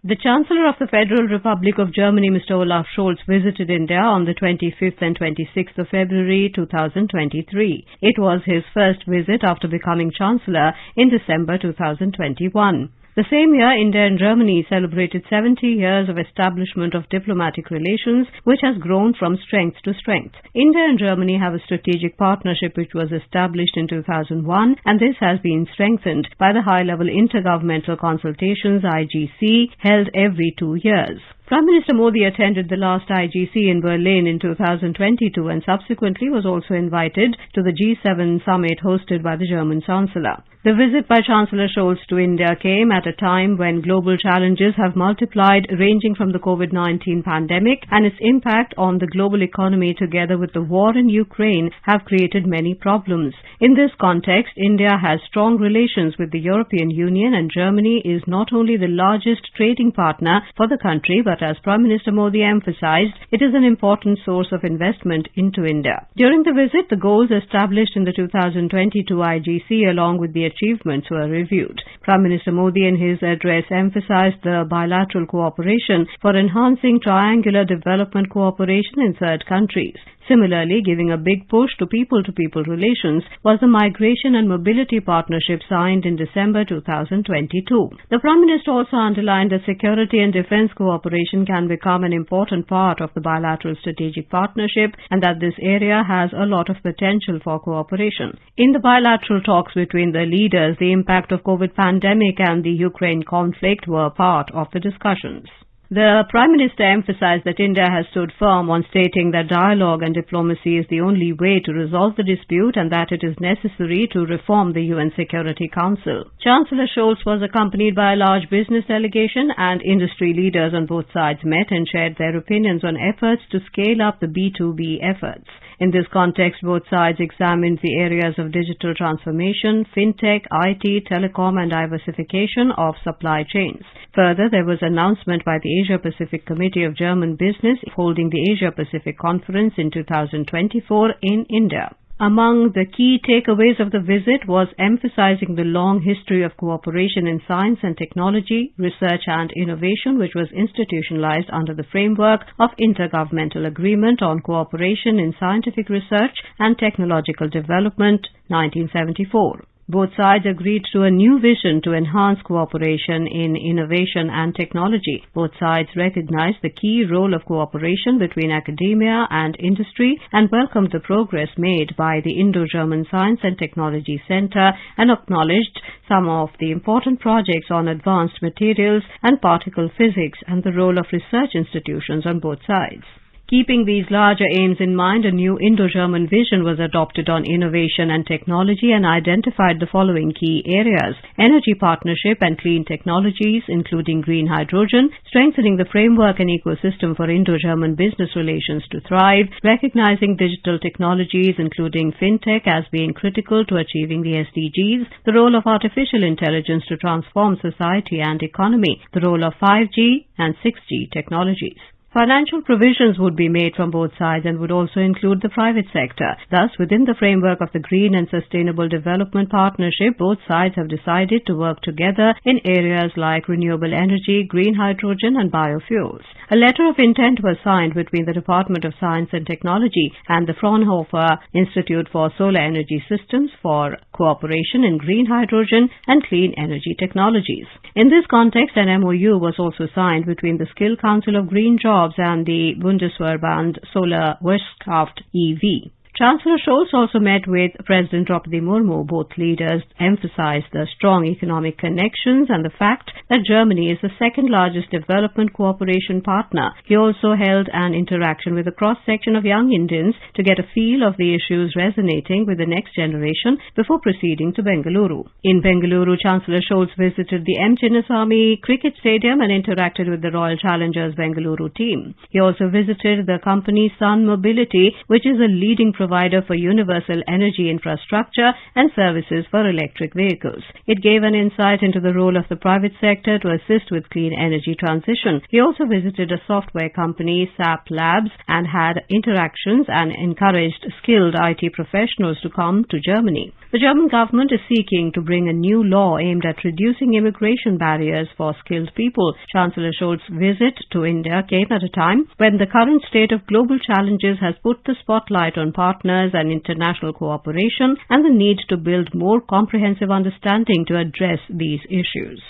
The Chancellor of the Federal Republic of Germany, Mr. Olaf Scholz, visited India on the 25th and 26th of February 2023. It was his first visit after becoming Chancellor in December 2021. The same year, India and Germany celebrated 70 years of establishment of diplomatic relations, which has grown from strength to strength. India and Germany have a strategic partnership which was established in 2001, and this has been strengthened by the high-level intergovernmental consultations (IGC) held every 2 years. Prime Minister Modi attended the last IGC in Berlin in 2022 and subsequently was also invited to the G7 summit hosted by the German Chancellor. The visit by Chancellor Scholz to India came at a time when global challenges have multiplied, ranging from the COVID-19 pandemic and its impact on the global economy together with the war in Ukraine have created many problems. In this context, India has strong relations with the European Union, and Germany is not only the largest trading partner for the country, but as Prime Minister Modi emphasized, it is an important source of investment into India. During the visit, the goals established in the 2022 IGC along with the achievements were reviewed. Prime Minister Modi in his address emphasized the bilateral cooperation for enhancing triangular development cooperation in third countries. Similarly, giving a big push to people-to-people relations was the Migration and Mobility Partnership signed in December 2022. The Prime Minister also underlined that security and defence cooperation can become an important part of the bilateral strategic partnership and that this area has a lot of potential for cooperation. In the bilateral talks between the leaders, the impact of COVID pandemic and the Ukraine conflict were part of the discussions. The Prime Minister emphasized that India has stood firm on stating that dialogue and diplomacy is the only way to resolve the dispute and that it is necessary to reform the UN Security Council. Chancellor Scholz was accompanied by a large business delegation, and industry leaders on both sides met and shared their opinions on efforts to scale up the B2B efforts. In this context, both sides examined the areas of digital transformation, fintech, IT, telecom and diversification of supply chains. Further, there was an announcement by the Asia-Pacific Committee of German Business holding the Asia-Pacific Conference in 2024 in India. Among the key takeaways of the visit was emphasizing the long history of cooperation in science and technology, research and innovation, which was institutionalized under the framework of Intergovernmental Agreement on Cooperation in Scientific Research and Technological Development, 1974. Both sides agreed to a new vision to enhance cooperation in innovation and technology. Both sides recognized the key role of cooperation between academia and industry and welcomed the progress made by the Indo-German Science and Technology Center and acknowledged some of the important projects on advanced materials and particle physics and the role of research institutions on both sides. Keeping these larger aims in mind, a new Indo-German vision was adopted on innovation and technology and identified the following key areas: energy partnership and clean technologies, including green hydrogen, strengthening the framework and ecosystem for Indo-German business relations to thrive, recognizing digital technologies, including fintech, as being critical to achieving the SDGs, the role of artificial intelligence to transform society and economy, the role of 5G and 6G technologies. Financial provisions would be made from both sides and would also include the private sector. Thus, within the framework of the Green and Sustainable Development Partnership, both sides have decided to work together in areas like renewable energy, green hydrogen and biofuels. A letter of intent was signed between the Department of Science and Technology and the Fraunhofer Institute for Solar Energy Systems for cooperation in green hydrogen and clean energy technologies. In this context, an MOU was also signed between the Skill Council of Green Jobs and the Bundesverband Solar Wirtschaft e.V. Chancellor Scholz also met with President Draupadi Murmu. Both leaders emphasized the strong economic connections and the fact that Germany is the second largest development cooperation partner. He also held an interaction with a cross-section of young Indians to get a feel of the issues resonating with the next generation before proceeding to Bengaluru. In Bengaluru, Chancellor Scholz visited the M. Chinnaswamy Cricket Stadium and interacted with the Royal Challengers Bengaluru team. He also visited the company Sun Mobility, which is a leading provider for universal energy infrastructure and services for electric vehicles. It gave an insight into the role of the private sector to assist with clean energy transition. He also visited a software company, SAP Labs, and had interactions and encouraged skilled IT professionals to come to Germany. The German government is seeking to bring a new law aimed at reducing immigration barriers for skilled people. Chancellor Scholz's visit to India came at a time when the current state of global challenges has put the spotlight on partners and international cooperation and the need to build more comprehensive understanding to address these issues.